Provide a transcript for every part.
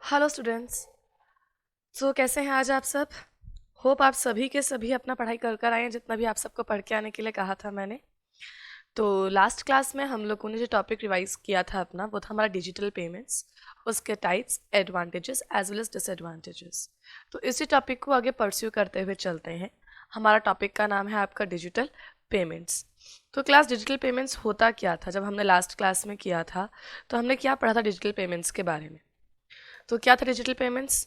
Hello students. कैसे हैं आज आप सब? होप आप सभी के सभी अपना पढ़ाई कर कर आए हैं, जितना भी आप सबको पढ़ के आने के लिए कहा था मैंने। तो लास्ट क्लास में हम लोगों ने जो टॉपिक रिवाइज किया था अपना, वो था हमारा डिजिटल पेमेंट्स, उसके types, advantages as well as disadvantages. तो इसी टॉपिक को आगे परस्यू करते हुए चलते हैं। हमारा टॉपिक का नाम है आपका डिजिटल पेमेंट्स। तो क्लास डिजिटल पेमेंट्स होता क्या था? जब हमने लास्ट क्लास में किया था तो हमने क्या पढ़ा था डिजिटल पेमेंट्स के बारे में? तो क्या था digital payments?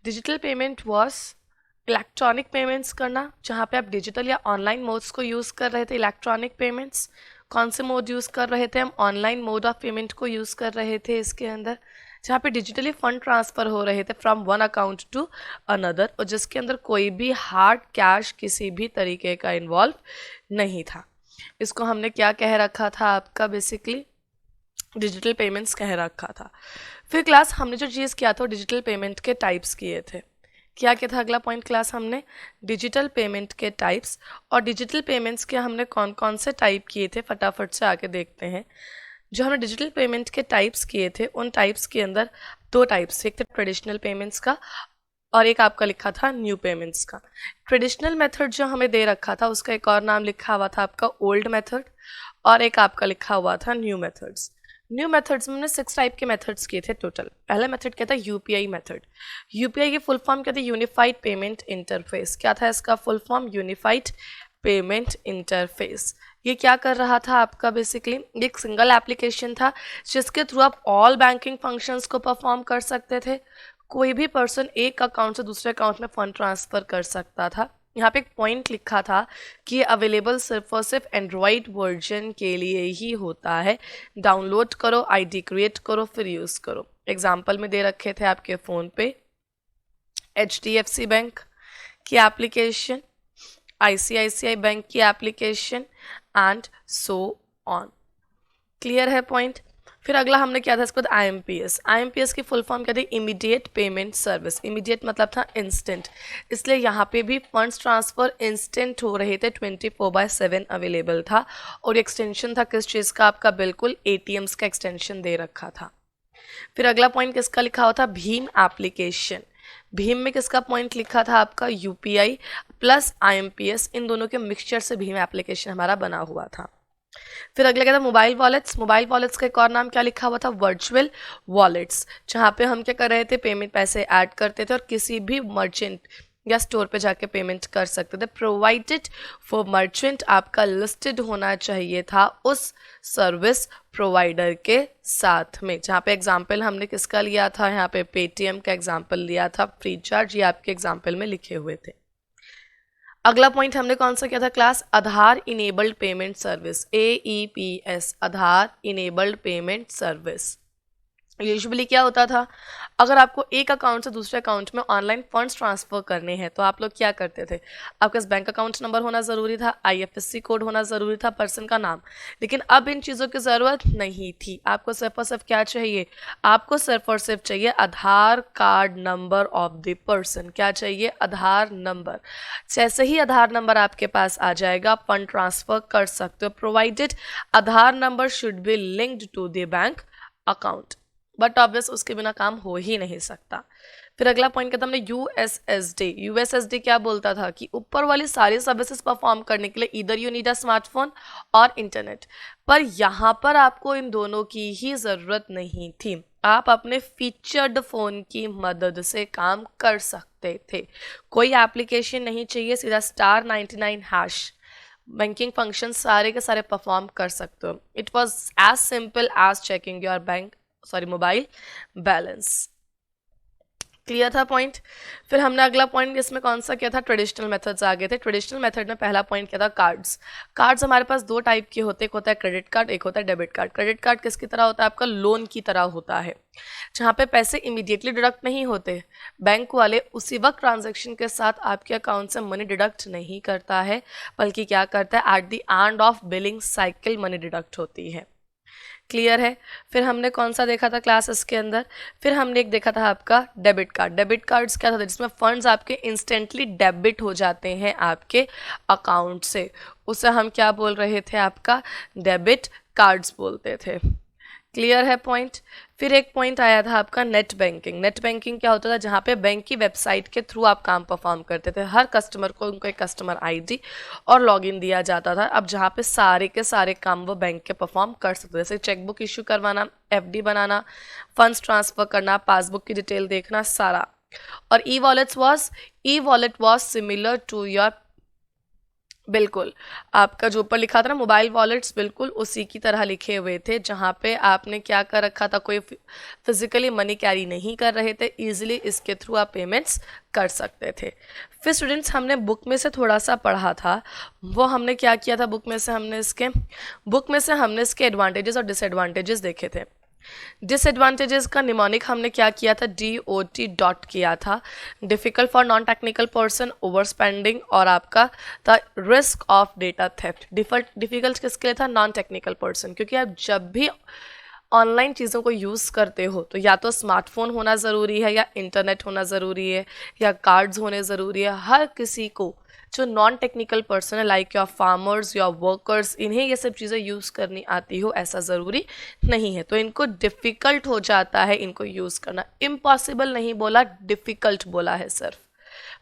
Digital payment was electronic payments करना, जहाँ पे आप डिजिटल या ऑनलाइन मोड्स को यूज़ कर रहे थे। इलेक्ट्रॉनिक पेमेंट्स कौन से मोड यूज़ कर रहे थे? हम ऑनलाइन मोड ऑफ पेमेंट को यूज़ कर रहे थे इसके अंदर, जहाँ पे डिजिटली फंड ट्रांसफ़र हो रहे थे from one account to another, और जिसके अंदर कोई भी हार्ड कैश किसी भी तरीके का इन्वॉल्व नहीं था। इसको हमने क्या कह रखा था? आपका बेसिकली डिजिटल पेमेंट्स कह रखा था। फिर क्लास हमने जो चीज़ किया था डिजिटल पेमेंट के टाइप्स किए थे। क्या क्या था अगला पॉइंट क्लास? हमने डिजिटल पेमेंट के टाइप्स, और डिजिटल पेमेंट्स के हमने कौन कौन से टाइप किए थे फटाफट से आके देखते हैं। जो हमने डिजिटल पेमेंट के टाइप्स किए थे, उन टाइप्स के अंदर दो टाइप्स थे, एक था ट्रेडिशनल पेमेंट्स का और एक आपका लिखा था न्यू पेमेंट्स का। ट्रेडिशनल मेथड जो हमें दे रखा था उसका एक और नाम लिखा हुआ था आपका ओल्ड मेथड, और एक आपका लिखा हुआ था न्यू मेथड्स। न्यू मेथड्स में हमने 6 टाइप के मेथड्स किए थे टोटल। पहला मेथड क्या था? UPI method. यूपीआई की फुल फॉर्म क्या थी? Unified payment interface. क्या था इसका full form? Unified payment interface. ये क्या कर रहा था आपका? बेसिकली एक सिंगल एप्लीकेशन था जिसके थ्रू आप ऑल बैंकिंग फंक्शंस को परफॉर्म कर सकते थे। कोई भी पर्सन एक अकाउंट से दूसरे अकाउंट में फंड ट्रांसफ़र कर सकता था। यहाँ पे एक पॉइंट लिखा था कि ये अवेलेबल सिर्फ और सिर्फ एंड्रॉयड वर्जन के लिए ही होता है। डाउनलोड करो, आईडी क्रिएट करो, फिर यूज़ करो। एग्जाम्पल में दे रखे थे आपके फ़ोन पे HDFC बैंक की एप्लीकेशन, ICICI बैंक की application and so on. Clear है पॉइंट? फिर अगला हमने क्या था इसके बाद? IMPS की फुल फॉर्म क्या थी? Immediate payment service. इमीडिएट मतलब था इंस्टेंट, इसलिए यहाँ पे भी फंड्स ट्रांसफ़र इंस्टेंट हो रहे थे, 24/7 अवेलेबल था। और एक्सटेंशन था किस चीज़ का? आपका बिल्कुल ATMs का एक्सटेंशन दे रखा था। फिर अगला पॉइंट किसका लिखा हुआ था? भीम एप्लीकेशन। भीम में किसका पॉइंट लिखा था आपका? UPI प्लस IMPS, इन दोनों के मिक्सचर से भीम एप्लीकेशन हमारा बना हुआ था। फिर अगला क्या था? Mobile wallets. मोबाइल वॉलेट्स का एक और नाम क्या लिखा हुआ था? वर्चुअल वॉलेट्स, जहाँ पे हम क्या कर रहे थे? पेमेंट पैसे ऐड करते थे और किसी भी मर्चेंट या स्टोर पे जाके पेमेंट कर सकते थे। प्रोवाइडेड फॉर मर्चेंट आपका लिस्टेड होना चाहिए था उस सर्विस प्रोवाइडर के साथ में। जहाँ पे एग्जाम्पल हमने किसका लिया था? यहाँ पे पेटीएम का एग्जाम्पल लिया था, फ्री चार्ज, ये आपके एग्जाम्पल में लिखे हुए थे। अगला पॉइंट हमने कौन सा किया था क्लास? आधार इनेबल्ड पेमेंट सर्विस, AEPS, आधार इनेबल्ड पेमेंट सर्विस। यूजुअली क्या होता था? अगर आपको एक अकाउंट से दूसरे अकाउंट में ऑनलाइन फंड्स ट्रांसफ़र करने हैं तो आप लोग क्या करते थे? आपके पास बैंक अकाउंट नंबर होना ज़रूरी था, IFSC कोड होना ज़रूरी था, पर्सन का नाम। लेकिन अब इन चीज़ों की ज़रूरत नहीं थी। आपको सिर्फ और सिर्फ क्या चाहिए? आपको सिर्फ और सिर्फ चाहिए Aadhaar card number of the person. क्या चाहिए? आधार नंबर। जैसे ही आधार नंबर आपके पास आ जाएगा, आप फंड ट्रांसफ़र कर सकते हो, provided Aadhaar number should be linked to the bank account. But obvious उसके बिना काम हो ही नहीं सकता। फिर अगला पॉइंट कहता हमने यूएसएसडी क्या बोलता था? कि ऊपर वाली सारी सर्विसेज परफॉर्म करने के लिए इधर यू नीड अ स्मार्टफोन और इंटरनेट, पर यहाँ पर आपको इन दोनों की ही ज़रूरत नहीं थी। आप अपने फीचर्ड फ़ोन की मदद से काम कर सकते थे। कोई एप्लीकेशन नहीं चाहिए, सीधा *99#। बैंकिंग फंक्शन सारे के सारे परफॉर्म कर सकते हो। It was as simple as checking your mobile balance. Clear था पॉइंट? फिर हमने अगला पॉइंट इसमें कौन सा किया था? ट्रेडिशनल मेथड्स आ गए थे। ट्रेडिशनल मेथड में पहला पॉइंट क्या था? कार्ड्स। कार्ड्स हमारे पास दो टाइप के होते हैं, एक होता है क्रेडिट कार्ड, एक होता है डेबिट कार्ड। क्रेडिट कार्ड किसकी तरह होता है? आपका लोन की तरह होता है, जहाँ पे पैसे इमीडिएटली डिडक्ट नहीं होते। बैंक वाले उसी वक्त ट्रांजेक्शन के साथ आपके अकाउंट से मनी डिडक्ट नहीं करता है, बल्कि क्या करता है? At the end of billing cycle money deduct होती है। क्लियर है? फिर हमने कौन सा देखा था क्लासेस के अंदर? फिर हमने एक देखा था आपका डेबिट कार्ड। डेबिट कार्ड्स क्या था? जिसमें फंड्स आपके इंस्टेंटली डेबिट हो जाते हैं आपके अकाउंट से, उसे हम क्या बोल रहे थे? आपका डेबिट कार्ड्स बोलते थे। क्लियर है पॉइंट। फिर एक पॉइंट आया था आपका नेट बैंकिंग। नेट बैंकिंग क्या होता था, जहाँ पे बैंक की वेबसाइट के थ्रू आप काम परफॉर्म करते थे, हर कस्टमर को उनको एक कस्टमर आईडी और लॉगिन दिया जाता था, अब जहाँ पे सारे के सारे काम वो बैंक के परफॉर्म कर सकते थे, जैसे चेकबुक इशू करवाना, एफडी बनाना, फंड्स ट्रांसफर करना, पासबुक की डिटेल देखना, सारा। और e wallet was similar to your, बिल्कुल आपका जो ऊपर लिखा था ना मोबाइल वॉलेट्स, बिल्कुल उसी की तरह लिखे हुए थे, जहाँ पे आपने क्या कर रखा था, कोई फिजिकली मनी कैरी नहीं कर रहे थे, इजीली इसके थ्रू आप पेमेंट्स कर सकते थे। फिर स्टूडेंट्स हमने बुक में से थोड़ा सा पढ़ा था, वो हमने क्या किया था, बुक में से हमने इसके एडवांटेजेस और डिसएडवांटेजेस देखे थे। डिसएडवांटेजेस का निमोनिक हमने क्या किया था, DOT डॉट किया था, difficult for non technical person, over spending, और आपका था risk of data theft. Difficult किसके लिए था, नॉन टेक्निकल पर्सन, क्योंकि आप जब भी ऑनलाइन चीज़ों को यूज़ करते हो तो या तो स्मार्टफोन होना ज़रूरी है, या इंटरनेट होना ज़रूरी है, या कार्ड्स होने ज़रूरी है। हर किसी को जो नॉन टेक्निकल पर्सन है, like your farmers, your workers, इन्हें ये सब चीज़ें यूज़ करनी आती हो ऐसा ज़रूरी नहीं है, तो इनको डिफ़िकल्ट हो जाता है इनको यूज़ करना। इम्पॉसिबल नहीं बोला, डिफ़िकल्ट बोला है सिर्फ।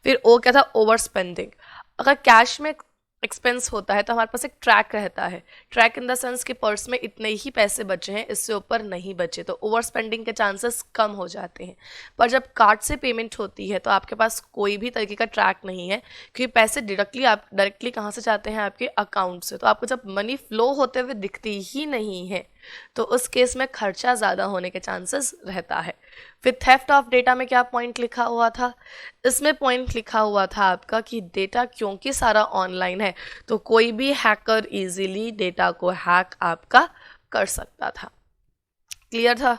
फिर ओ क्या था, ओवर स्पेंडिंग। अगर कैश में एक्सपेंस होता है तो हमारे पास एक ट्रैक रहता है, ट्रैक इन द सेंस कि पर्स में इतने ही पैसे बचे हैं, इससे ऊपर नहीं बचे, तो ओवर स्पेंडिंग के चांसेस कम हो जाते हैं। पर जब कार्ड से पेमेंट होती है तो आपके पास कोई भी तरीके का ट्रैक नहीं है, क्योंकि पैसे डायरेक्टली कहाँ से जाते हैं, आपके अकाउंट से, तो आपको जब मनी फ्लो होते हुए दिखती ही नहीं है तो उस केस में खर्चा ज़्यादा होने के चांसेस रहता है। फिर थेफ्ट ऑफ डेटा में क्या पॉइंट लिखा हुआ था, इसमें पॉइंट लिखा हुआ था आपका कि डेटा क्योंकि सारा ऑनलाइन है तो कोई भी हैकर इजीली डेटा को हैक आपका कर सकता था। क्लियर था।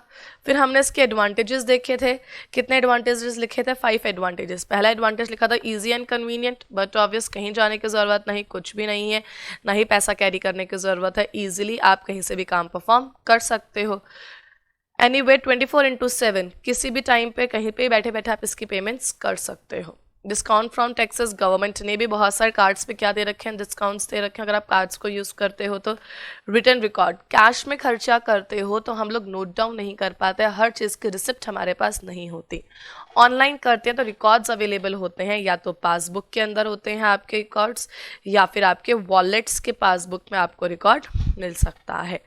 फिर हमने इसके एडवांटेजेस देखे थे, कितने एडवांटेजेस लिखे थे, 5 एडवांटेजेस। पहला एडवांटेज लिखा था easy and convenient, but obvious कहीं जाने की ज़रूरत नहीं, कुछ भी नहीं है, ना ही पैसा कैरी करने की ज़रूरत है, ईजिली आप कहीं से भी काम परफॉर्म कर सकते हो। एनीवे 24/7 किसी भी टाइम पे कहीं पे बैठे बैठे आप इसकी पेमेंट्स कर सकते हो। डिस्काउंट फ्रॉम टैक्सेस, गवर्नमेंट ने भी बहुत सारे कार्ड्स पे क्या दे रखे हैं, डिस्काउंट्स दे रखे हैं। अगर आप कार्ड्स को यूज़ करते हो तो रिटर्न रिकॉर्ड, कैश में खर्चा करते हो तो हम लोग नोट डाउन नहीं कर पाते, हर चीज़ की रिसिप्ट हमारे पास नहीं होती। ऑनलाइन करते हैं तो रिकॉर्ड्स अवेलेबल होते हैं, या तो पासबुक के अंदर होते हैं आपके रिकॉर्ड्स, या फिर आपके वॉलेट्स के पासबुक में आपको रिकॉर्ड मिल सकता है।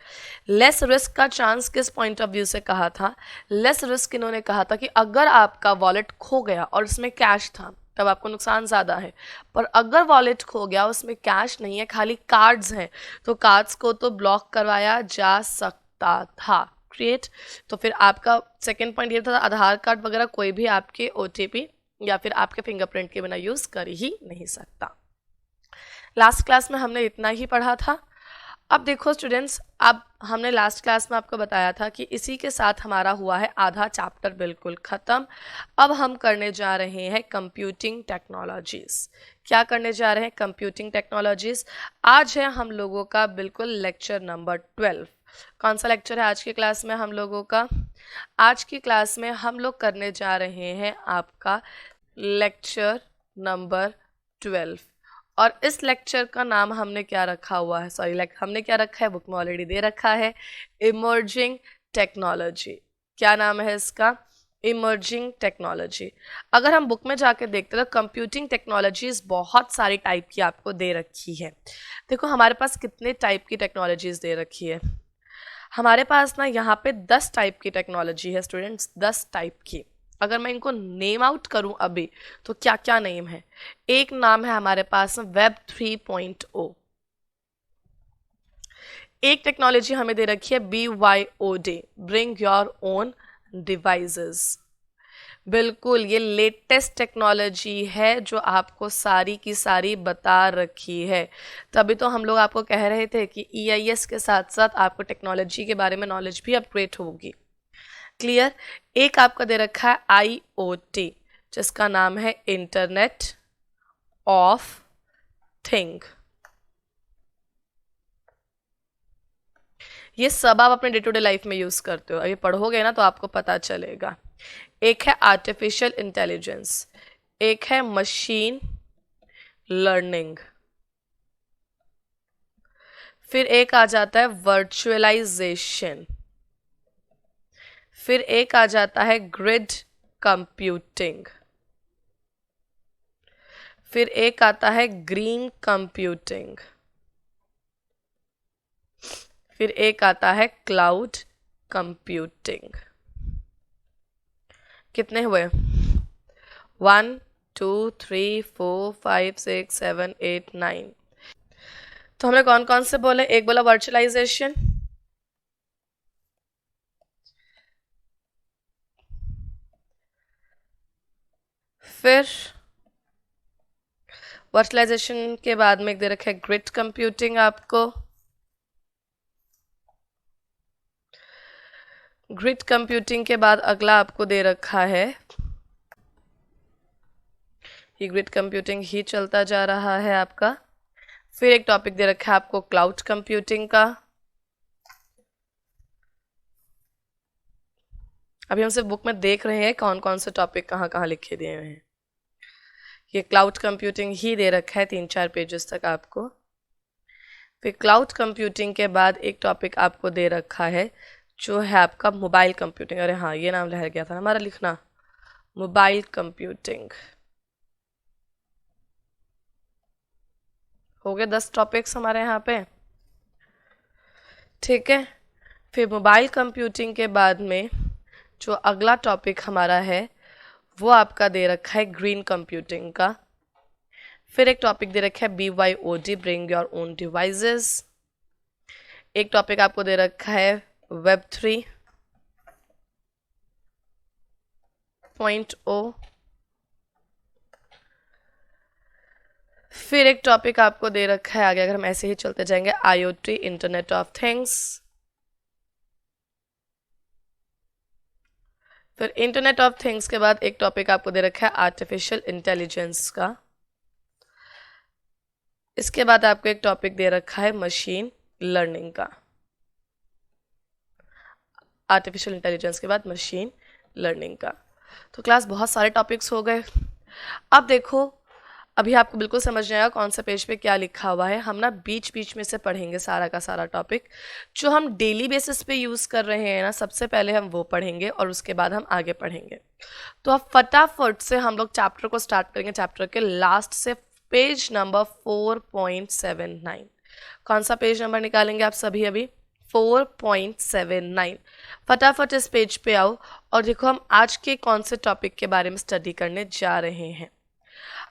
लेस रिस्क का चांस किस पॉइंट ऑफ व्यू से कहा था, लेस रिस्क इन्होंने कहा था कि अगर आपका वॉलेट खो गया और उसमें कैश था तब आपको नुकसान ज़्यादा है, पर अगर वॉलेट खो गया उसमें कैश नहीं है, खाली कार्ड्स हैं, तो कार्ड्स को तो ब्लॉक करवाया जा सकता था। क्रिएट, तो फिर आपका सेकेंड पॉइंट ये था, आधार कार्ड वगैरह कोई भी आपके OTP या फिर आपके फिंगरप्रिंट के बिना यूज़ कर ही नहीं सकता। लास्ट क्लास में हमने इतना ही पढ़ा था। अब देखो स्टूडेंट्स, अब हमने लास्ट क्लास में आपको बताया था कि इसी के साथ हमारा हुआ है आधा चैप्टर बिल्कुल ख़त्म। अब हम करने जा रहे हैं कंप्यूटिंग टेक्नोलॉजीज़। क्या करने जा रहे हैं, कंप्यूटिंग टेक्नोलॉजीज़। आज है हम लोगों का बिल्कुल लेक्चर नंबर 12। कौन सा लेक्चर है आज की क्लास में हम लोगों का, आज की क्लास में हम लोग करने जा रहे हैं आपका लेक्चर नंबर 12। और इस लेक्चर का नाम हमने क्या रखा हुआ है, हमने क्या रखा है, बुक में ऑलरेडी दे रखा है, इमर्जिंग टेक्नोलॉजी। क्या नाम है इसका, इमर्जिंग टेक्नोलॉजी। अगर हम बुक में जाके देखते हैं तो कंप्यूटिंग टेक्नोलॉजीज बहुत सारी टाइप की आपको दे रखी है। देखो हमारे पास कितने टाइप की टेक्नोलॉजीज दे रखी है, हमारे पास ना यहाँ पे 10 टाइप की टेक्नोलॉजी है स्टूडेंट्स, 10 टाइप की। अगर मैं इनको नेम आउट करूं अभी तो क्या क्या नेम है, एक नाम है हमारे पास वेब 3.0, एक टेक्नोलॉजी हमें दे रखी है BYOD, bring your own devices. बिल्कुल ये लेटेस्ट टेक्नोलॉजी है जो आपको सारी की सारी बता रखी है, तभी तो हम लोग आपको कह रहे थे कि EIS के साथ साथ आपको टेक्नोलॉजी के बारे में नॉलेज भी अपग्रेड होगी। क्लियर। एक आपका दे रखा है IoT, जिसका नाम है इंटरनेट ऑफ थिंग। ये सब आप अपने डे टू डे लाइफ में यूज करते हो, अभी पढ़ोगे ना तो आपको पता चलेगा। एक है आर्टिफिशियल इंटेलिजेंस, एक है मशीन लर्निंग, फिर एक आ जाता है वर्चुअलाइजेशन, फिर एक आ जाता है ग्रिड कंप्यूटिंग, फिर एक आता है ग्रीन कंप्यूटिंग, फिर एक आता है क्लाउड कंप्यूटिंग। कितने हुए? 1 2 3 4 5 6 7 8 9। तो हमने कौन कौन से बोले? एक बोला वर्चुअलाइजेशन, फिर वर्चुअलाइजेशन के बाद में एक दे रखा है ग्रिड कंप्यूटिंग आपको, ग्रिड कंप्यूटिंग के बाद अगला आपको दे रखा है, ये ग्रिड कंप्यूटिंग ही चलता जा रहा है आपका। फिर एक टॉपिक दे रखा है आपको क्लाउड कंप्यूटिंग का। अभी हम सिर्फ बुक में देख रहे हैं कौन कौन से टॉपिक कहाँ कहाँ लिखे दिए हुए हैं। ये क्लाउड कंप्यूटिंग ही दे रखा है 3-4 पेजेस तक आपको। फिर क्लाउड कंप्यूटिंग के बाद एक टॉपिक आपको दे रखा है जो है आपका मोबाइल कंप्यूटिंग। अरे हाँ, ये नाम रह गया था हमारा लिखना, मोबाइल कंप्यूटिंग। हो गए 10 टॉपिक्स हमारे यहाँ पे, ठीक है। फिर मोबाइल कंप्यूटिंग के बाद में जो अगला टॉपिक हमारा है वो आपका दे रखा है ग्रीन कंप्यूटिंग का। फिर एक टॉपिक दे रखा है BYOD, bring your own devices. एक टॉपिक आपको दे रखा है वेब 3.0। फिर एक टॉपिक आपको दे रखा है, आगे अगर हम ऐसे ही चलते जाएंगे, IoT, इंटरनेट ऑफ थिंग्स। फिर इंटरनेट ऑफ थिंग्स के बाद एक टॉपिक आपको दे रखा है आर्टिफिशियल इंटेलिजेंस का। इसके बाद आपको एक टॉपिक दे रखा है मशीन लर्निंग का। आर्टिफिशियल इंटेलिजेंस के बाद मशीन लर्निंग का। तो क्लास बहुत सारे टॉपिक्स हो गए। अब देखो, अभी आपको बिल्कुल समझ नहीं आएगा कौन सा पेज पे क्या लिखा हुआ है। हम ना बीच बीच में से पढ़ेंगे सारा का सारा टॉपिक जो हम डेली बेसिस पे यूज़ कर रहे हैं ना, सबसे पहले हम वो पढ़ेंगे और उसके बाद हम आगे पढ़ेंगे। तो अब फटाफट से हम लोग चैप्टर को स्टार्ट करेंगे, चैप्टर के लास्ट से पेज नंबर 4.79। कौन सा पेज नंबर निकालेंगे आप सभी? अभी 4.79। फटाफट इस पेज पे आओ और देखो हम आज के कौन से टॉपिक के बारे में स्टडी करने जा रहे हैं।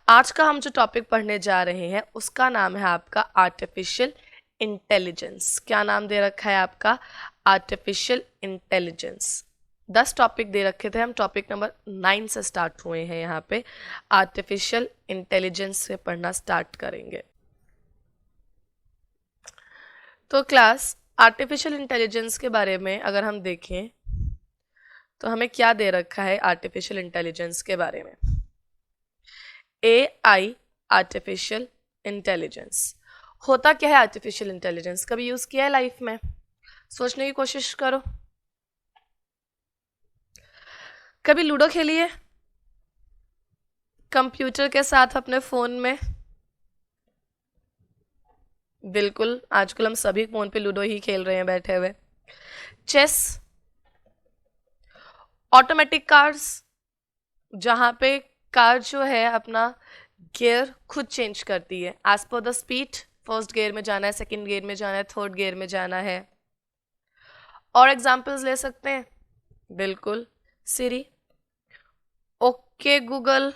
आज का हम जो टॉपिक पढ़ने जा रहे हैं उसका नाम है आपका आर्टिफिशियल इंटेलिजेंस। क्या नाम दे रखा है आपका? Artificial intelligence. 10 टॉपिक दे रखे थे, हम टॉपिक नंबर 9 से स्टार्ट हुए हैं। यहाँ पे आर्टिफिशियल इंटेलिजेंस से पढ़ना स्टार्ट करेंगे। तो क्लास आर्टिफिशियल इंटेलिजेंस के बारे में अगर हम देखें तो हमें क्या दे रखा है आर्टिफिशियल इंटेलिजेंस के बारे में? AI, artificial intelligence. होता क्या है आर्टिफिशियल इंटेलिजेंस? कभी यूज किया है लाइफ में? सोचने की कोशिश करो। कभी लूडो खेली है कंप्यूटर के साथ अपने फोन में? बिल्कुल, आजकल हम सभी फोन पे लूडो ही खेल रहे हैं बैठे हुए। चेस, ऑटोमेटिक कार्स, जहां पे कार जो है अपना गियर खुद चेंज करती है as per the speed. First gear में जाना है, सेकंड गियर में जाना है, थर्ड गियर में जाना है। और एग्जांपल्स ले सकते हैं, बिल्कुल सिरी, ओके गूगल,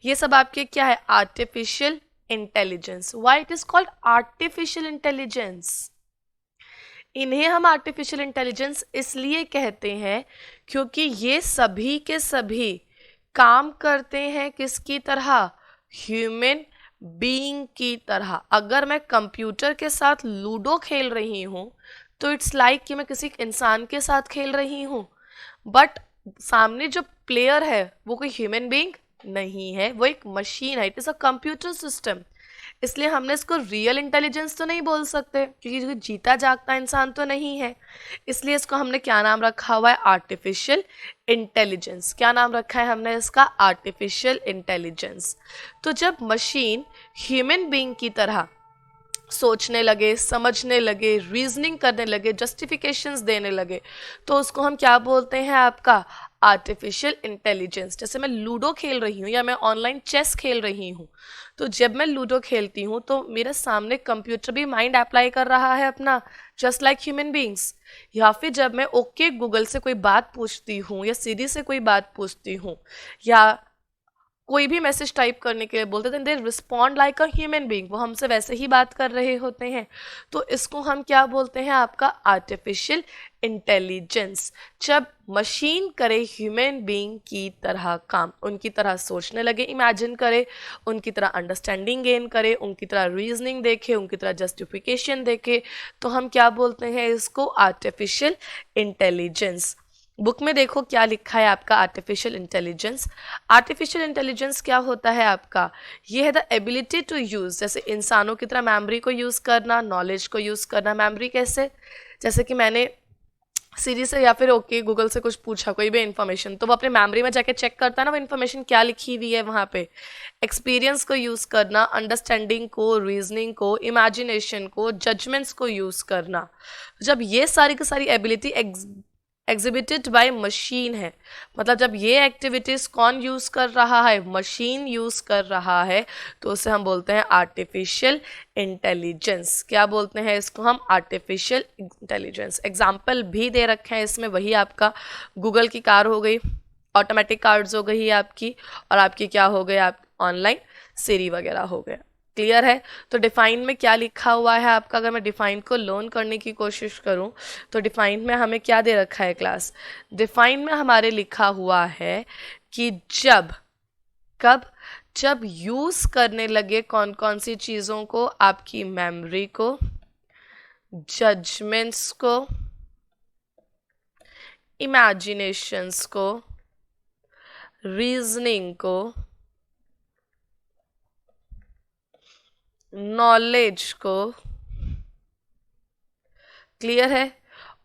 ये सब आपके क्या है? Artificial intelligence. Why it is called artificial intelligence? इन्हें हम आर्टिफिशियल इंटेलिजेंस इसलिए कहते हैं क्योंकि ये सभी के सभी काम करते हैं किसकी तरह? ह्यूमन बीइंग की तरह। अगर मैं कंप्यूटर के साथ लूडो खेल रही हूँ तो इट्स लाइक कि मैं किसी इंसान के साथ खेल रही हूँ, बट सामने जो प्लेयर है वो कोई ह्यूमन बीइंग नहीं है, वो एक मशीन है। It is a computer system. इसलिए हमने इसको रियल इंटेलिजेंस तो नहीं बोल सकते क्योंकि जो जीता जागता इंसान तो नहीं है। इसलिए इसको हमने क्या नाम रखा हुआ है? Artificial intelligence. क्या नाम रखा है हमने इसका? Artificial intelligence. तो जब मशीन ह्यूमन बीइंग की तरह सोचने लगे, समझने लगे, रीजनिंग करने लगे, जस्टिफिकेशंस देने लगे, तो उसको हम क्या बोलते हैं आपका आर्टिफिशियल इंटेलिजेंस। जैसे मैं लूडो खेल रही हूँ या मैं ऑनलाइन चेस खेल रही हूँ, तो जब मैं लूडो खेलती हूँ तो मेरे सामने कंप्यूटर भी माइंड अप्लाई कर रहा है अपना, जस्ट लाइक ह्यूमन बींग्स। या फिर जब मैं ओके गूगल से कोई बात पूछती हूँ या सीरी से कोई बात पूछती हूँ या कोई भी मैसेज टाइप करने के लिए बोलते थे, they respond like a human being, वो हमसे वैसे ही बात कर रहे होते हैं। तो इसको हम क्या बोलते हैं आपका आर्टिफिशियल इंटेलिजेंस। जब मशीन करे ह्यूमन बीइंग की तरह काम, उनकी तरह सोचने लगे, इमेजिन करे, उनकी तरह अंडरस्टैंडिंग गेन करे, उनकी तरह रीजनिंग देखे, उनकी तरह जस्टिफिकेशन देखे, तो हम क्या बोलते हैं इसको आर्टिफिशियल इंटेलिजेंस। बुक में देखो क्या लिखा है आपका आर्टिफिशियल इंटेलिजेंस। आर्टिफिशियल इंटेलिजेंस क्या होता है आपका, ये है द एबिलिटी टू यूज़, जैसे इंसानों की तरह मेमोरी को यूज़ करना, नॉलेज को यूज़ करना। मेमोरी कैसे, जैसे कि मैंने सीरी से या फिर ओके गूगल से कुछ पूछा कोई भी इन्फॉर्मेशन, तो वो अपने मेमोरी में जाके चेक करता है ना वो इन्फॉर्मेशन क्या लिखी हुई है वहाँ पे। एक्सपीरियंस को यूज़ करना, अंडरस्टैंडिंग को, रीजनिंग को, इमेजिनेशन को, जजमेंट्स को यूज़ करना। जब ये सारी की सारी एबिलिटी एग्जिबिटेड बाय मशीन है, मतलब जब ये एक्टिविटीज कौन यूज कर रहा है, मशीन यूज कर रहा है, तो उसे हम बोलते हैं आर्टिफिशियल इंटेलिजेंस। क्या बोलते हैं इसको हम आर्टिफिशियल इंटेलिजेंस। एग्जाम्पल भी दे रखे हैं इसमें, वही आपका गूगल की कार हो गई, ऑटोमेटिक कार्ड्स हो गई आपकी, और आपकी क्या हो गई, आप ऑनलाइन सीरी वगैरह हो गया। क्लियर है। तो डिफाइन में क्या लिखा हुआ है आपका, अगर मैं डिफाइन को लर्न करने की कोशिश करूं, तो डिफाइन में हमें क्या दे रखा है क्लास, डिफाइन में हमारे लिखा हुआ है कि जब, कब, जब यूज करने लगे कौन कौन सी चीजों को, आपकी मेमोरी को, जजमेंट्स को, इमेजिनेशंस को, रीजनिंग को, नॉलेज को। क्लियर है।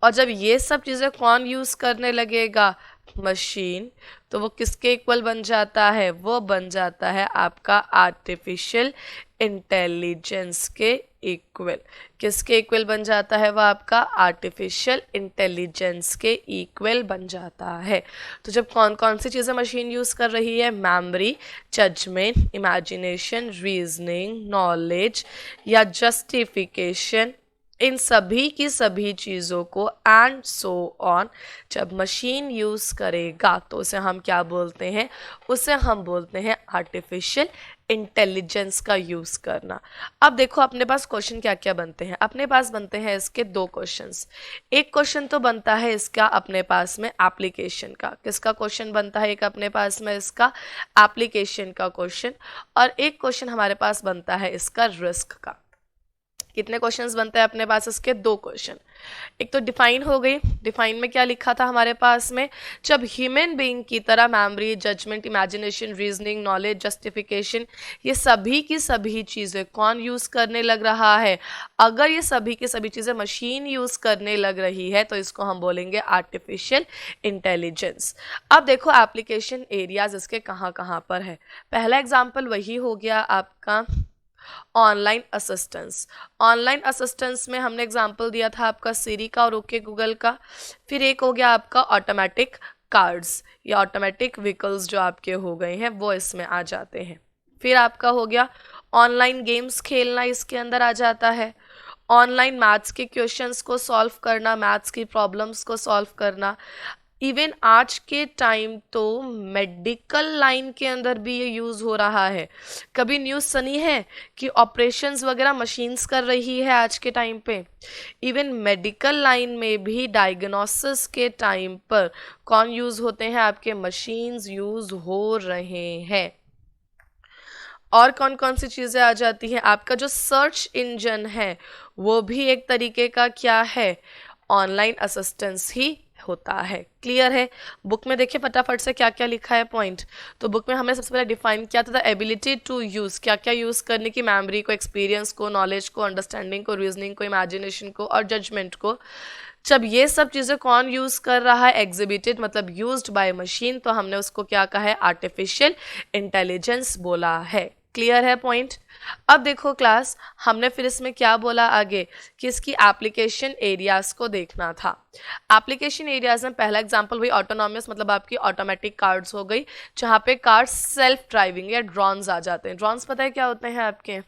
और जब ये सब चीज़ें कौन यूज़ करने लगेगा, मशीन, तो वो किसके इक्वल बन जाता है, वो बन जाता है आपका आर्टिफिशियल इंटेलिजेंस के इक्वल। किसके इक्वल बन जाता है, वो आपका आर्टिफिशियल इंटेलिजेंस के इक्वल बन जाता है। तो जब कौन कौन सी चीज़ें मशीन यूज़ कर रही है, memory, judgement, imagination, reasoning, knowledge या जस्टिफिकेशन, इन सभी की सभी चीज़ों को एंड सो ऑन जब मशीन यूज़ करेगा, तो उसे हम क्या बोलते हैं, उसे हम बोलते हैं आर्टिफिशियल इंटेलिजेंस का यूज़ करना। अब देखो अपने पास क्वेश्चन क्या क्या बनते हैं, अपने पास बनते हैं इसके दो क्वेश्चंस। एक क्वेश्चन तो बनता है इसका अपने पास में एप्लीकेशन का, किसका क्वेश्चन बनता है एक अपने पास में इसका एप्लीकेशन का क्वेश्चन, और एक क्वेश्चन हमारे पास बनता है इसका रिस्क का। कितने क्वेश्चंस बनते हैं अपने पास इसके, दो क्वेश्चन। एक तो डिफाइन हो गई, डिफाइन में क्या लिखा था हमारे पास में, जब ह्यूमन बीइंग की तरह memory, judgement, imagination, reasoning, knowledge, justification, ये सभी की सभी चीज़ें कौन यूज़ करने लग रहा है, अगर ये सभी की सभी चीज़ें मशीन यूज़ करने लग रही है, तो इसको हम बोलेंगे आर्टिफिशियल इंटेलिजेंस। अब देखो एप्लीकेशन एरियाज इसके कहाँ कहाँ पर है। पहला एग्जाम्पल वही हो गया आपका ऑनलाइन असिस्टेंस। ऑनलाइन असिस्टेंस में हमने एग्जांपल दिया था आपका सीरी का और ओके गूगल का। फिर एक हो गया आपका ऑटोमेटिक कार्ड्स या ऑटोमेटिक व्हीकल्स जो आपके हो गए हैं वो इसमें आ जाते हैं। फिर आपका हो गया ऑनलाइन गेम्स खेलना, इसके अंदर आ जाता है। ऑनलाइन मैथ्स के क्वेश्चंस को सॉल्व करना, मैथ्स की प्रॉब्लम्स को सॉल्व करना। इवन आज के टाइम तो मेडिकल लाइन के अंदर भी ये यूज़ हो रहा है। कभी न्यूज़ सुनी है कि ऑपरेशंस वगैरह मशीन्स कर रही है आज के टाइम पे। इवन मेडिकल लाइन में भी डायग्नोसिस के टाइम पर कौन यूज़ होते हैं, आपके मशीन्स यूज़ हो रहे हैं। और कौन कौन सी चीज़ें आ जाती हैं, आपका जो सर्च इंजन है वो भी एक तरीके का क्या है, ऑनलाइन असिस्टेंस ही होता है। क्लियर है। बुक में देखिए फटाफट से क्या क्या लिखा है पॉइंट। तो बुक में हमने सबसे पहले डिफाइन किया था एबिलिटी टू यूज़, क्या क्या यूज़ करने की, मेमोरी को, एक्सपीरियंस को, नॉलेज को, अंडरस्टैंडिंग को, रीजनिंग को, इमेजिनेशन को और जजमेंट को। जब ये सब चीज़ें कौन यूज़ कर रहा है, एग्जिबिटेड मतलब यूज्ड बाय मशीन, तो हमने उसको क्या कहा है, आर्टिफिशियल इंटेलिजेंस बोला है। क्लियर है पॉइंट? अब देखो क्लास, हमने फिर इसमें क्या बोला आगे कि इसकी एप्लीकेशन एरियाज को देखना था। एप्लीकेशन एरियाज में पहला एग्जांपल वही ऑटोनॉमस, मतलब आपकी ऑटोमेटिक कार्स हो गई, जहाँ पे कार्स सेल्फ ड्राइविंग या ड्रोन्स आ जाते हैं। ड्रोन्स पता है क्या होते हैं आपके?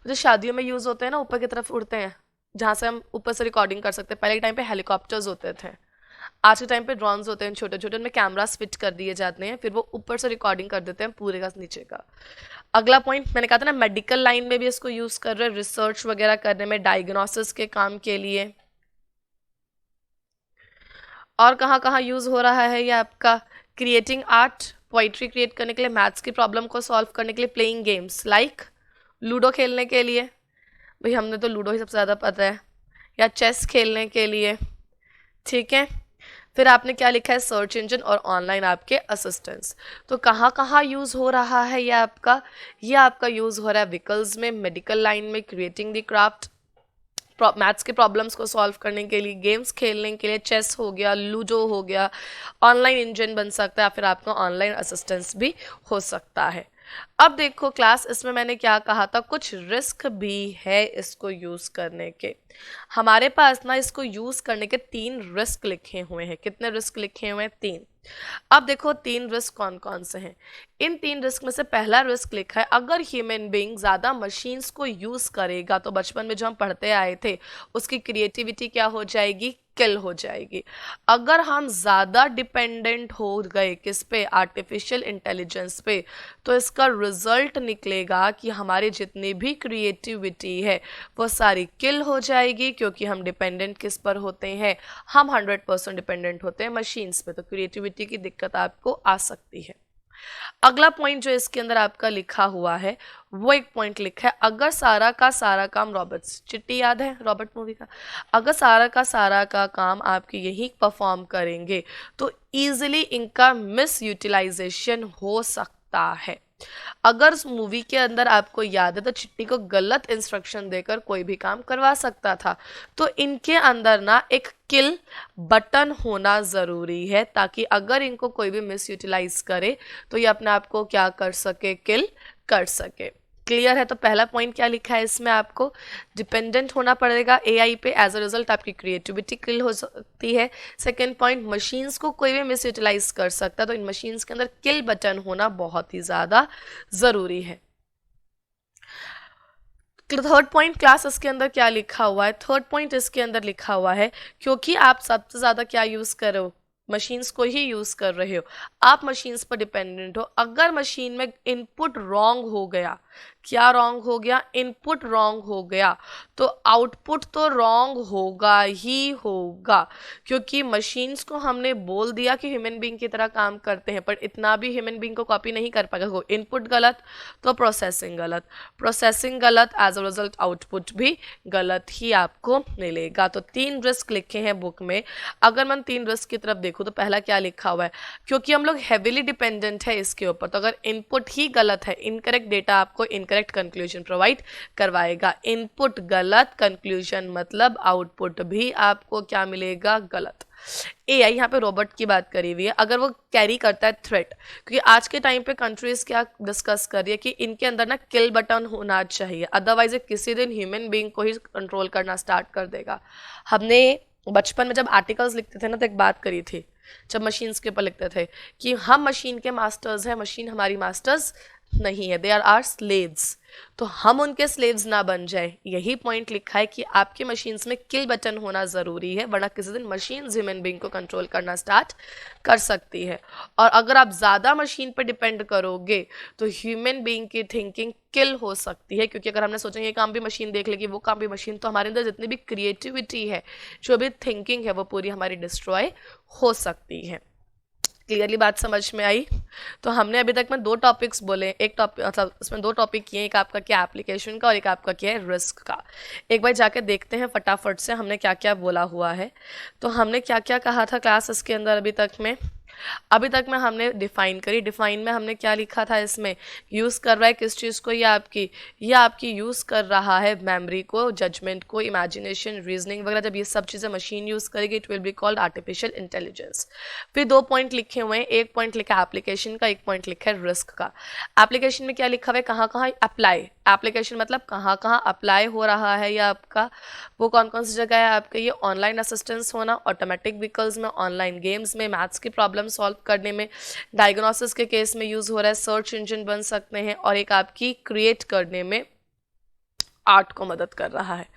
जो शादियों में यूज होते हैं ना, ऊपर की तरफ उड़ते हैं, जहाँ से हम ऊपर से रिकॉर्डिंग कर सकते हैं। पहले के टाइम पे हेलीकॉप्टर्स होते थे, आज के टाइम पे ड्रोन्स होते हैं छोटे छोटे, उनमें कैमरास फिट कर दिए जाते हैं, फिर वो ऊपर से रिकॉर्डिंग कर देते हैं पूरे का नीचे का। अगला पॉइंट मैंने कहा था ना, मेडिकल लाइन में भी इसको यूज कर रहे हैं, रिसर्च वगैरह करने में, डायग्नोसिस के काम के लिए। और कहाँ कहाँ यूज हो रहा है ये आपका? क्रिएटिंग आर्ट, पोइट्री क्रिएट करने के लिए, मैथ्स की प्रॉब्लम को सॉल्व करने के लिए, प्लेइंग गेम्स लाइक लूडो खेलने के लिए, भाई हमने तो लूडो ही सबसे ज़्यादा पता है, या चेस खेलने के लिए, ठीक है। फिर आपने क्या लिखा है? सर्च इंजन और ऑनलाइन आपके असिस्टेंट्स। तो कहाँ कहाँ यूज़ हो रहा है ये आपका यूज़ हो रहा है व्हीकल्स में, मेडिकल लाइन में, क्रिएटिंग द क्राफ्ट, मैथ्स के प्रॉब्लम्स को सॉल्व करने के लिए, गेम्स खेलने के लिए, चेस हो गया, लूडो हो गया, ऑनलाइन इंजन बन सकता है, फिर आपका ऑनलाइन असिस्टेंस भी हो सकता है। अब देखो क्लास, इसमें मैंने क्या कहा था, कुछ रिस्क भी है इसको यूज करने के। हमारे पास ना इसको यूज करने के 3 रिस्क लिखे हुए हैं। कितने रिस्क लिखे हुए हैं? 3। अब देखो 3 रिस्क कौन कौन से हैं। इन 3 रिस्क में से पहला रिस्क लिखा है, अगर ह्यूमन बीइंग ज्यादा मशीन्स को यूज करेगा तो बचपन में जो हम पढ़ते आए थे, उसकी क्रिएटिविटी क्या हो जाएगी? किल हो जाएगी। अगर हम ज्यादा डिपेंडेंट हो गए किस पे? आर्टिफिशियल इंटेलिजेंस पे, तो इसका रिजल्ट निकलेगा कि हमारी जितनी भी क्रिएटिविटी है वो सारी किल हो जाएगी, क्योंकि हम डिपेंडेंट किस पर होते हैं? हम 100% डिपेंडेंट होते हैं मशीन्स पे, तो क्रिएटिविटी की दिक्कत आपको आ सकती है। अगला पॉइंट जो इसके अंदर आपका लिखा हुआ है, वो एक पॉइंट लिखा है, अगर सारा का सारा काम रॉबर्ट्स, चिट्टी याद है रॉबर्ट मूवी का? अगर सारा का सारा का काम आपके यही परफॉर्म करेंगे तो इजीली इनका मिस यूटिलाइजेशन हो सकता है। अगर उस मूवी के अंदर आपको याद है तो चिट्टी को गलत इंस्ट्रक्शन देकर कोई भी काम करवा सकता था, तो इनके अंदर ना एक किल बटन होना ज़रूरी है, ताकि अगर इनको कोई भी मिस यूटिलाइज करे तो ये अपने आप को क्या कर सके? किल कर सके। क्लियर है? तो पहला पॉइंट क्या लिखा है इसमें? आपको डिपेंडेंट होना पड़ेगा एआई पे, एज अ रिजल्ट आपकी क्रिएटिविटी किल हो सकती है। सेकेंड पॉइंट, मशीन्स को कोई भी मिस यूटिलाइज कर सकता है, तो इन मशीन्स के अंदर किल बटन होना बहुत ही ज़्यादा ज़रूरी है। थर्ड पॉइंट क्लास इसके अंदर क्या लिखा हुआ है? थर्ड पॉइंट इसके अंदर लिखा हुआ है, क्योंकि आप सबसे ज़्यादा क्या यूज़ करो? मशीन्स को ही यूज़ कर रहे हो, आप मशीन्स पर डिपेंडेंट हो। अगर मशीन में इनपुट रॉन्ग हो गया, क्या रॉन्ग हो गया? इनपुट रॉन्ग हो गया, तो आउटपुट तो रॉन्ग होगा ही होगा, क्योंकि मशीन्स को हमने बोल दिया कि ह्यूमन बीइंग की तरह काम करते हैं, पर इतना भी ह्यूमन बीइंग को कॉपी नहीं कर पाएगा। इनपुट गलत तो प्रोसेसिंग गलत, प्रोसेसिंग गलत, एज अ रिजल्ट आउटपुट भी गलत ही आपको मिलेगा। तो 3 रिस्क लिखे हैं बुक में। अगर मैं 3 रिस्क की तरफ देखूँ तो पहला क्या लिखा हुआ है? क्योंकि हम लोग हैविली डिपेंडेंट है इसके ऊपर, तो अगर इनपुट ही गलत है, इनकरेक्ट डेटा आपको इनकरेक्ट कंक्लूजन प्रोवाइड करवाएगा। इनपुट गलत, कंक्लूजन मतलब आउटपुट भी आपको क्या मिलेगा? गलत। एआई यहाँ पे रोबोट की बात करी हुई है, अगर वो कैरी करता है थ्रेट, क्योंकि आज के टाइम पे कंट्रीज क्या डिस्कस कर रही है कि इनके अंदर ना किल बटन होना चाहिए, अदरवाइज किसी दिन ह्यूमन बीइंग को ही कंट्रोल करना स्टार्ट कर देगा। हमने बचपन में जब आर्टिकल्स लिखते थे ना, तो एक बात करी थी, जब मशीन्स के ऊपर लिखते थे कि हम मशीन के मास्टर्स हैं, मशीन हमारी मास्टर्स नहीं है, दे आर आर स्लेव्स, तो हम उनके स्लेव्स ना बन जाए। यही पॉइंट लिखा है कि आपके मशीन्स में किल बटन होना ज़रूरी है, वरना किसी दिन मशीन ह्यूमन बीइंग को कंट्रोल करना स्टार्ट कर सकती है। और अगर आप ज़्यादा मशीन पर डिपेंड करोगे तो ह्यूमन बीइंग की थिंकिंग किल हो सकती है, क्योंकि अगर हमने सोचा ये काम भी मशीन देख लेगी, वो काम भी मशीन, तो हमारे अंदर जितनी भी क्रिएटिविटी है, जो भी थिंकिंग है, वो पूरी हमारी डिस्ट्रॉय हो सकती है। क्लियरली बात समझ में आई? तो हमने अभी तक में 2 टॉपिक्स बोले, एक टॉपिक मतलब उसमें 2 टॉपिक किए, एक आपका क्या एप्लीकेशन का और एक आपका क्या है रिस्क का। एक बार जाके देखते हैं फटाफट से हमने क्या क्या बोला हुआ है। तो हमने क्या क्या कहा था क्लास इसके अंदर अभी तक में? अभी तक में हमने डिफाइन करी, डिफाइन में हमने क्या लिखा था, इसमें यूज़ कर रहा है किस चीज़ को, ये आपकी यूज़ कर रहा है मेमोरी को, जजमेंट को, इमेजिनेशन, रीजनिंग वगैरह। जब ये सब चीज़ें मशीन यूज़ करेगी it will be called artificial intelligence. फिर 2 पॉइंट लिखे हुए हैं, एक पॉइंट लिखा है एप्लीकेशन का, एक पॉइंट लिखा है रिस्क का। एप्लीकेशन में क्या लिखा हुआ है, कहाँ कहाँ अप्लाई, एप्लीकेशन मतलब कहाँ कहाँ अप्लाई हो रहा है या आपका वो कौन कौन सी जगह है आपका, ये ऑनलाइन असिस्टेंस होना, ऑटोमेटिक व्हीकल्स में, ऑनलाइन गेम्स में, मैथ्स की प्रॉब्लम सॉल्व करने में, डायग्नोसिस के केस में यूज़ हो रहा है, सर्च इंजन बन सकते हैं, और एक आपकी क्रिएट करने में आर्ट को मदद कर रहा है।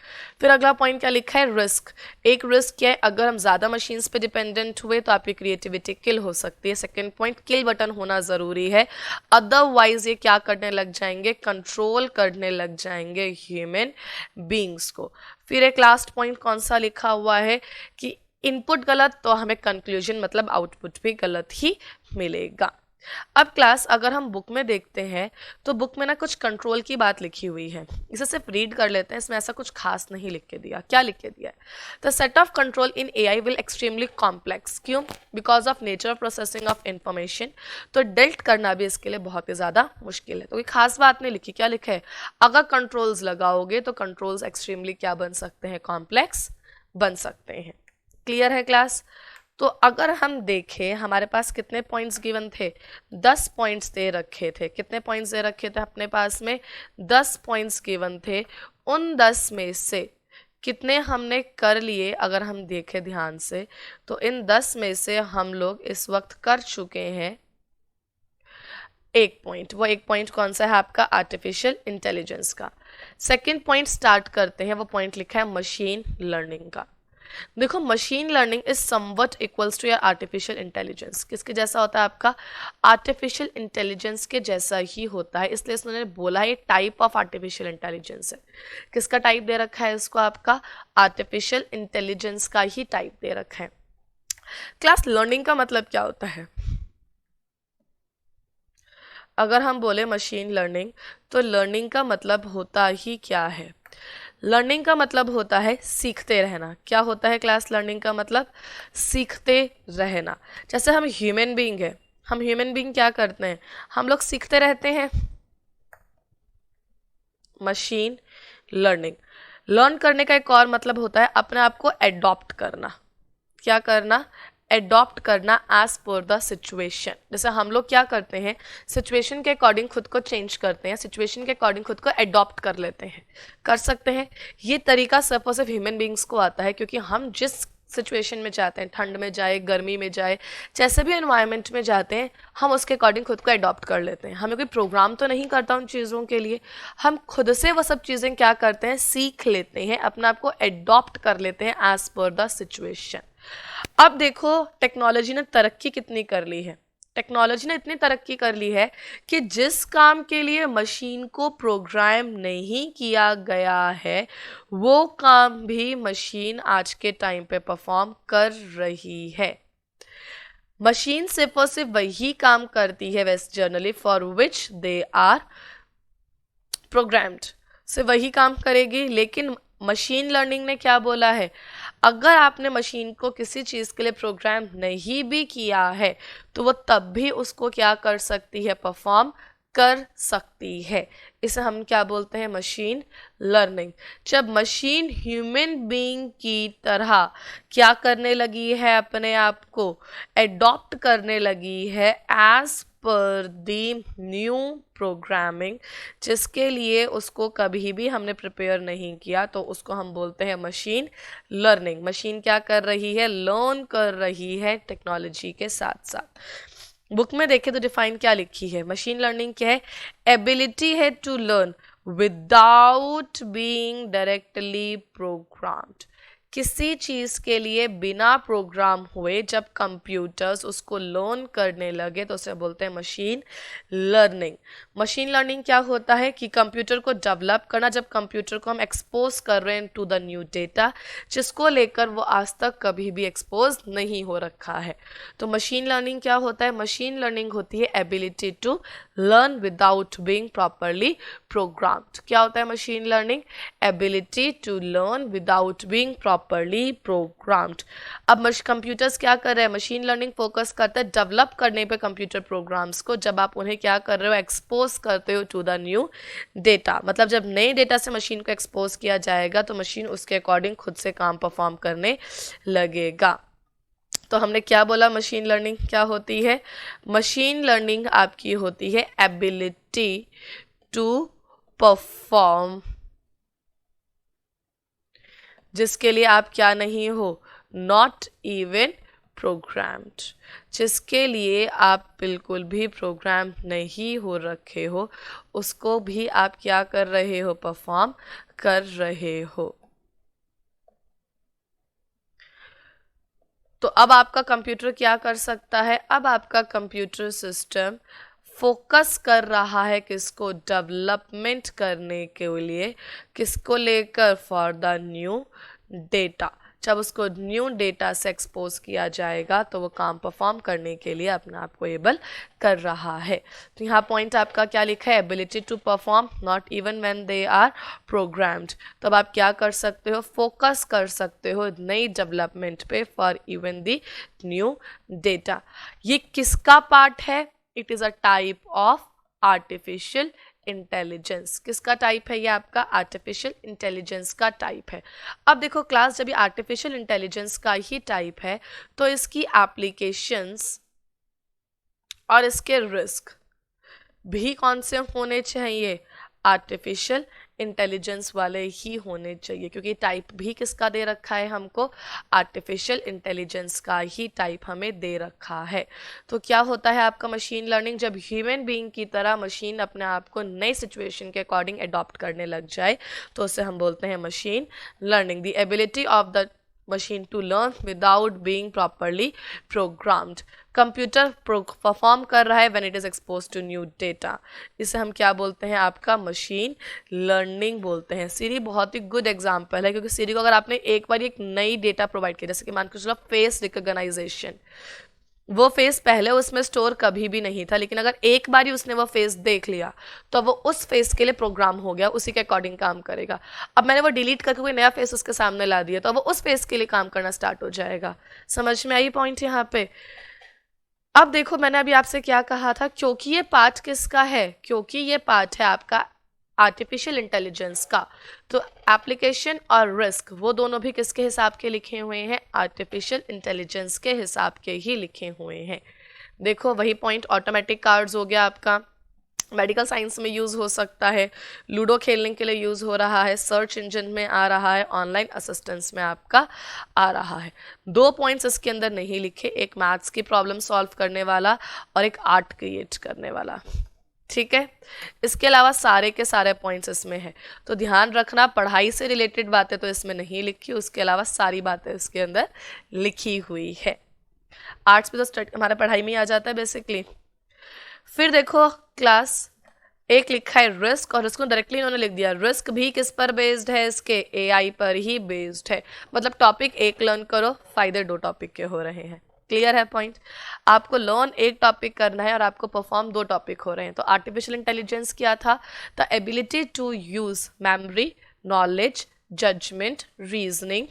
फिर अगला पॉइंट क्या लिखा है, रिस्क। एक रिस्क क्या है, अगर हम ज़्यादा मशीन्स पे डिपेंडेंट हुए तो आपकी क्रिएटिविटी किल हो सकती है। सेकंड पॉइंट, किल बटन होना ज़रूरी है, अदरवाइज ये क्या करने लग जाएंगे, कंट्रोल करने लग जाएंगे ह्यूमन बींग्स को। फिर एक लास्ट पॉइंट कौन सा लिखा हुआ है कि इनपुट गलत तो हमें कंक्लूजन मतलब आउटपुट भी गलत ही मिलेगा। अब क्लास अगर हम बुक में देखते हैं तो बुक में ना कुछ कंट्रोल की बात लिखी हुई है, इसे सिर्फ रीड कर लेते हैं, इसमें ऐसा कुछ खास नहीं लिख के दिया। क्या लिख के दिया है, the set of control in AI will extremely complex. क्यों, because of nature of processing of information, तो डेल्ट करना भी इसके लिए बहुत ही ज़्यादा मुश्किल है। तो कोई खास बात नहीं लिखी, क्या लिखा है, अगर कंट्रोल्स लगाओगे तो कंट्रोल्स एक्सट्रीमली क्या बन सकते हैं, कॉम्प्लेक्स बन सकते हैं। क्लियर है क्लास। तो अगर हम देखें हमारे पास कितने पॉइंट्स गिवन थे, 10 पॉइंट्स दे रखे थे। कितने पॉइंट्स दे रखे थे अपने पास में, 10 पॉइंट्स गिवन थे। उन 10 में से कितने हमने कर लिए, अगर हम देखें ध्यान से तो इन 10 में से हम लोग इस वक्त कर चुके हैं 1 पॉइंट। वो 1 पॉइंट कौन सा है आपका, आर्टिफिशियल इंटेलिजेंस का। सेकेंड पॉइंट स्टार्ट करते हैं, वो पॉइंट लिखा है मशीन लर्निंग का। देखो machine learning is somewhat equals to your artificial intelligence. किसके जैसा होता है आपका, आर्टिफिशियल इंटेलिजेंस के जैसा ही होता है, इसलिए इसने बोला है टाइप ऑफ आर्टिफिशियल इंटेलिजेंस है। किसका टाइप दे रखा है इसको, आपका आर्टिफिशियल इंटेलिजेंस का ही टाइप दे रखा है। क्लास लर्निंग का मतलब क्या होता है, अगर हम बोले मशीन लर्निंग तो लर्निंग का मतलब होता ही क्या है, लर्निंग का मतलब होता है सीखते रहना। क्या होता है क्लास, लर्निंग का मतलब सीखते रहना। जैसे हम ह्यूमन बीइंग है, हम ह्यूमन बीइंग क्या करते हैं, हम लोग सीखते रहते हैं। मशीन लर्निंग, लर्न करने का एक और मतलब होता है अपने आप को एडॉप्ट करना। क्या करना, एडॉप्ट करना एज पर द सिचुएशन। जैसे हम लोग क्या करते हैं, सिचुएशन के अकॉर्डिंग खुद को चेंज करते हैं, सिचुएशन के अकॉर्डिंग खुद को एडॉप्ट कर लेते हैं, कर सकते हैं। ये तरीका सिर्फ और सिर्फ ह्यूमन बींग्स को आता है, क्योंकि हम जिस सिचुएशन में जाते हैं, ठंड में जाए, गर्मी में जाए, जैसे भी एनवायरनमेंट में जाते हैं, हम उसके अकॉर्डिंग खुद को एडॉप्ट कर लेते हैं। हमें कोई प्रोग्राम तो नहीं करता उन चीज़ों के लिए, हम खुद से वो सब चीज़ें क्या करते हैं, सीख लेते हैं, अपने आप को एडॉप्ट कर लेते हैं एज पर द सिचुएशन। अब देखो टेक्नोलॉजी ने तरक्की कितनी कर ली है, टेक्नोलॉजी ने इतनी तरक्की कर ली है कि जिस काम के लिए मशीन को प्रोग्राम नहीं किया गया है वो काम भी मशीन आज के टाइम पे परफॉर्म कर रही है। मशीन सिर्फ और सिर्फ वही काम करती है best generally for which they are programmed, सिर्फ वही काम करेगी। लेकिन मशीन लर्निंग ने क्या बोला है, अगर आपने मशीन को किसी चीज़ के लिए प्रोग्राम नहीं भी किया है तो वो तब भी उसको क्या कर सकती है, परफॉर्म कर सकती है। इसे हम क्या बोलते हैं, मशीन लर्निंग। जब मशीन ह्यूमन बीइंग की तरह क्या करने लगी है, अपने आप को एडॉप्ट करने लगी है एज पर दी न्यू प्रोग्रामिंग, जिसके लिए उसको कभी भी हमने प्रिपेयर नहीं किया, तो उसको हम बोलते हैं मशीन लर्निंग। मशीन क्या कर रही है, लर्न कर रही है टेक्नोलॉजी के साथ साथ। बुक में देखें तो डिफाइन क्या लिखी है, मशीन लर्निंग क्या है, एबिलिटी है to learn without being directly programmed. किसी चीज़ के लिए बिना प्रोग्राम हुए जब कंप्यूटर्स उसको लर्न करने लगे तो उसे बोलते हैं मशीन लर्निंग। मशीन लर्निंग क्या होता है कि कंप्यूटर को डेवलप करना, जब कंप्यूटर को हम एक्सपोज कर रहे हैं टू द न्यू डेटा जिसको लेकर वो आज तक कभी भी एक्सपोज नहीं हो रखा है। तो मशीन लर्निंग क्या होता है, मशीन लर्निंग होती है ability to learn without being properly programmed. क्या होता है machine learning, ability to learn without being properly programmed. अब कंप्यूटर्स क्या कर रहे हैं, मशीन लर्निंग फोकस करता है डेवलप करने पे कंप्यूटर प्रोग्राम्स को, जब आप उन्हें क्या कर रहे हो, एक्सपोज करते हो टू द न्यू डेटा। मतलब जब नए डेटा से मशीन को एक्सपोज किया जाएगा तो मशीन उसके अकॉर्डिंग खुद से काम परफॉर्म करने लगेगा। तो हमने क्या बोला, मशीन लर्निंग क्या होती है, मशीन लर्निंग आपकी होती है एबिलिटी टू परफॉर्म, जिसके लिए आप क्या नहीं हो, नॉट इवन प्रोग्राम्ड, जिसके लिए आप बिल्कुल भी प्रोग्राम नहीं हो रखे हो, उसको भी आप क्या कर रहे हो, परफॉर्म कर रहे हो। तो अब आपका कंप्यूटर क्या कर सकता है, अब आपका कंप्यूटर सिस्टम फोकस कर रहा है किसको, डेवलपमेंट करने के लिए, किसको लेकर, फॉर द न्यू डेटा। जब उसको न्यू डेटा से एक्सपोज किया जाएगा तो वो काम परफॉर्म करने के लिए अपने आप को एबल कर रहा है। तो यहाँ पॉइंट आपका क्या लिखा है, ability to perform not even when they are programmed. तो अब आप क्या कर सकते हो, फोकस कर सकते हो नई डेवलपमेंट पे for even the new data. ये किसका पार्ट है, it is a type of artificial intelligence. किसका टाइप है, ये आपका आर्टिफिशियल इंटेलिजेंस का टाइप है। अब देखो क्लास, जब ये आर्टिफिशियल इंटेलिजेंस का ही टाइप है तो इसकी एप्लीकेशंस और इसके रिस्क भी कौन से होने चाहिए, आर्टिफिशियल इंटेलिजेंस वाले ही होने चाहिए, क्योंकि टाइप भी किसका दे रखा है हमको, आर्टिफिशियल इंटेलिजेंस का ही टाइप हमें दे रखा है। तो क्या होता है आपका मशीन लर्निंग, जब ह्यूमन बीइंग की तरह मशीन अपने आप को नई सिचुएशन के अकॉर्डिंग अडॉप्ट करने लग जाए तो उसे हम बोलते हैं machine learning. The ability of the machine to learn without being properly programmed। Computer perform कर रहा है when it is exposed to new data, इसे हम क्या बोलते हैं, आपका मशीन लर्निंग बोलते हैं। सीरी बहुत ही गुड एग्जांपल है, क्योंकि सीरी को अगर आपने एक बार एक नई डेटा प्रोवाइड किया, जैसे कि मान के चलो फेस रिकॉग्नाइजेशन, वो फेस पहले उसमें स्टोर कभी भी नहीं था, लेकिन अगर एक बार ही उसने वो फेस देख लिया तो वो उस फेस के लिए प्रोग्राम हो गया, उसी के अकॉर्डिंग काम करेगा। अब मैंने वो डिलीट करके कोई नया फेस उसके सामने ला दिया तो वो उस फेस के लिए काम करना स्टार्ट हो जाएगा। समझ में आई पॉइंट यहाँ पे। अब देखो मैंने अभी आपसे क्या कहा था, क्योंकि ये पार्ट किसका है, क्योंकि ये पार्ट है आपका आर्टिफिशियल इंटेलिजेंस का, तो एप्लीकेशन और रिस्क वो दोनों भी किसके हिसाब के लिखे हुए हैं, आर्टिफिशियल इंटेलिजेंस के हिसाब के ही लिखे हुए हैं। देखो वही पॉइंट, ऑटोमेटिक कार्ड्स हो गया आपका, मेडिकल साइंस में यूज़ हो सकता है, लूडो खेलने के लिए यूज़ हो रहा है, सर्च इंजन में आ रहा है, ऑनलाइन असिस्टेंस में आपका आ रहा है। दो पॉइंट्स इसके अंदर नहीं लिखे, एक मैथ्स की प्रॉब्लम सॉल्व करने वाला और एक आर्ट क्रिएट करने वाला, ठीक है। इसके अलावा सारे के सारे पॉइंट्स इसमें है, तो ध्यान रखना पढ़ाई से रिलेटेड बातें तो इसमें नहीं लिखी, उसके अलावा सारी बातें इसके अंदर लिखी हुई है। आर्ट्स में तो हमारा पढ़ाई में ही आ जाता है बेसिकली। फिर देखो क्लास, एक लिखा है रिस्क, और इसको डायरेक्टली इन्होंने लिख दिया, रिस्क भी किस पर बेस्ड है, इसके एआई पर ही बेस्ड है। मतलब टॉपिक एक लर्न करो, फायदे दो टॉपिक के हो रहे हैं। क्लियर है पॉइंट, आपको लर्न एक टॉपिक करना है और आपको परफॉर्म दो टॉपिक हो रहे हैं। तो आर्टिफिशियल इंटेलिजेंस क्या था, the ability to use memory, knowledge, judgement, reasoning,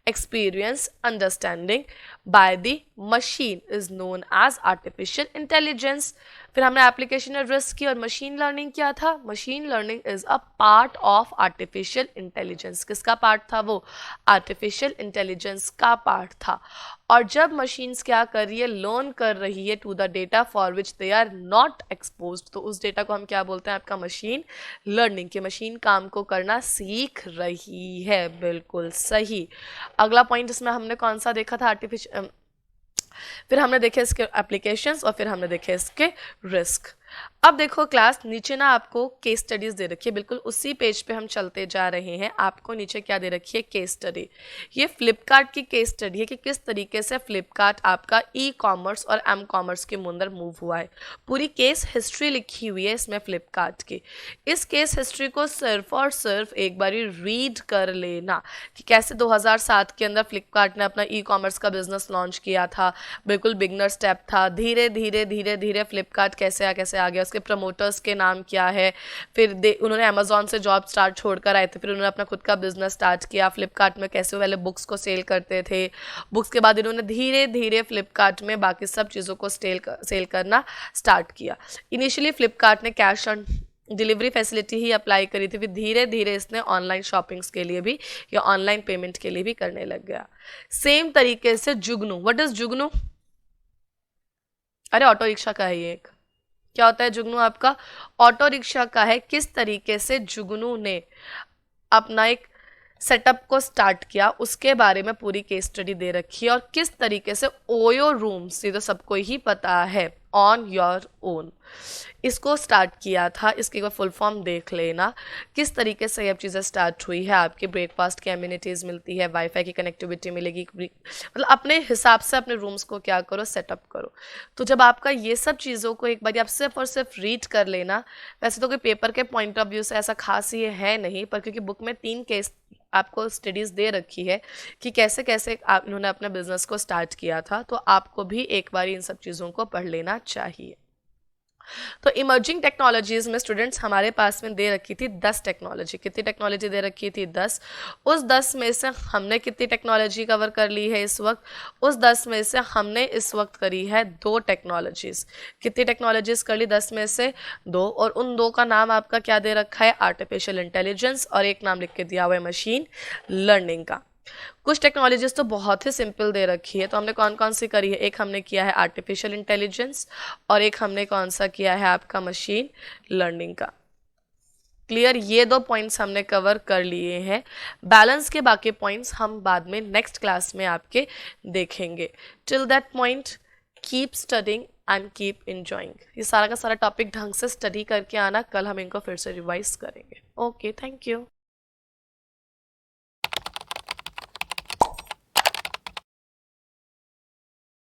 experience, understanding by the machine is known as artificial intelligence। फिर हमने एप्लीकेशन और रिस्क की, और मशीन लर्निंग क्या था, machine learning is a part of artificial intelligence. किसका पार्ट था वो, आर्टिफिशियल इंटेलिजेंस का पार्ट था। और जब मशीन्स क्या कर रही है, लर्न कर रही है to the data for which they are not exposed, तो उस डेटा को हम क्या बोलते हैं, आपका मशीन लर्निंग। की मशीन काम को करना सीख रही है, बिल्कुल सही। अगला पॉइंट इसमें हमने कौन सा देखा था, आर्टिफिशियल, फिर हमने देखे इसके एप्लीकेशंस और फिर हमने देखे इसके रिस्क। अब देखो क्लास, नीचे ना आपको केस स्टडीज दे रखी है, बिल्कुल उसी पेज पे हम चलते जा रहे हैं। आपको नीचे क्या दे रखी है, केस स्टडी। ये फ्लिपकार्ट की केस स्टडी है कि किस तरीके से फ्लिपकार्ट आपका ई कॉमर्स और एम कॉमर्स के अंदर मूव हुआ है। पूरी केस हिस्ट्री लिखी हुई है इसमें फ्लिपकार्ट की। इस केस हिस्ट्री को सिर्फ और सिर्फ एक बारी रीड कर लेना कि कैसे 2007 के अंदर फ्लिपकार्ट ने अपना ई कॉमर्स का बिजनेस लॉन्च किया था। बिल्कुल बिगनर स्टेप था, धीरे धीरे धीरे धीरे फ्लिपकार्ट कैसे आ गया, उसके प्रमोटर्स के नाम क्या है, फिर उन्होंने अमेजोन से जॉब स्टार्ट छोड़कर आए थे, फिर उन्होंने अपना खुद का बिजनेस स्टार्ट किया, फ्लिपकार्ट में कैसे वो पहले बुक्स को सेल करते थे, बुक्स के बाद इन्होंने धीरे धीरे फ्लिपकार्ट में बाकी सब चीज़ों को सेल करना स्टार्ट किया। इनिशियली फ्लिपकार्ट ने cash on delivery facility he apply करी थी, फिर धीरे धीरे इसने ऑनलाइन शॉपिंग्स के लिए भी या ऑनलाइन पेमेंट के लिए भी करने लग गया। सेम तरीके से जुगनू, व्हाट इज जुगनू? अरे ऑटो रिक्शा का है ये एक। क्या होता है जुगनू? आपका ऑटो रिक्शा का है। किस तरीके से जुगनू ने अपना एक सेटअप को स्टार्ट किया उसके बारे में पूरी केस स्टडी दे रखी है, और किस तरीके से ओयो रूम्स, ये तो सबको ही पता है, ऑन योर ओन, इसको स्टार्ट किया था। इसकी एक फुल फॉर्म देख लेना, किस तरीके से ये अब चीज़ें स्टार्ट हुई है। आपके ब्रेकफास्ट की एम्यूनिटीज़ मिलती है, वाईफाई की कनेक्टिविटी मिलेगी, मतलब अपने हिसाब से अपने रूम्स को क्या करो, सेटअप करो। तो जब आपका ये सब चीज़ों को एक बार आप सिर्फ और सिर्फ रीड कर लेना, वैसे तो कोई पेपर के पॉइंट ऑफ व्यू से ऐसा खास ये है नहीं, पर क्योंकि बुक में 3 केस आपको स्टडीज़ दे रखी है कि कैसे कैसे इन्होंने अपने बिजनेस को स्टार्ट किया था, तो आपको भी एक बार इन सब चीज़ों को पढ़ लेना चाहिए। तो इमर्जिंग टेक्नोलॉजीज में स्टूडेंट्स हमारे पास में दे रखी थी 10 टेक्नोलॉजी। कितनी टेक्नोलॉजी दे रखी थी? 10। उस 10 में से हमने कितनी टेक्नोलॉजी कवर कर ली है इस वक्त? उस 10 में से हमने इस वक्त करी है 2 टेक्नोलॉजीज। कितनी टेक्नोलॉजीज कर ली? 10 में से 2, और उन 2 का नाम आपका क्या दे रखा है? आर्टिफिशियल इंटेलिजेंस, और एक नाम लिख के दिया हुआ है मशीन लर्निंग का। कुछ टेक्नोलॉजीज तो बहुत ही सिंपल दे रखी है, तो हमने कौन कौन सी करी है? एक हमने किया है आर्टिफिशियल इंटेलिजेंस, और एक हमने कौन सा किया है आपका मशीन लर्निंग का। क्लियर? ये 2 पॉइंट्स हमने कवर कर लिए हैं। बैलेंस के बाकी पॉइंट्स हम बाद में नेक्स्ट क्लास में आपके देखेंगे। Till that point keep studying and keep enjoying. ये सारा का सारा टॉपिक ढंग से स्टडी करके आना, कल हम इनको फिर से रिवाइज करेंगे। Okay, thank you.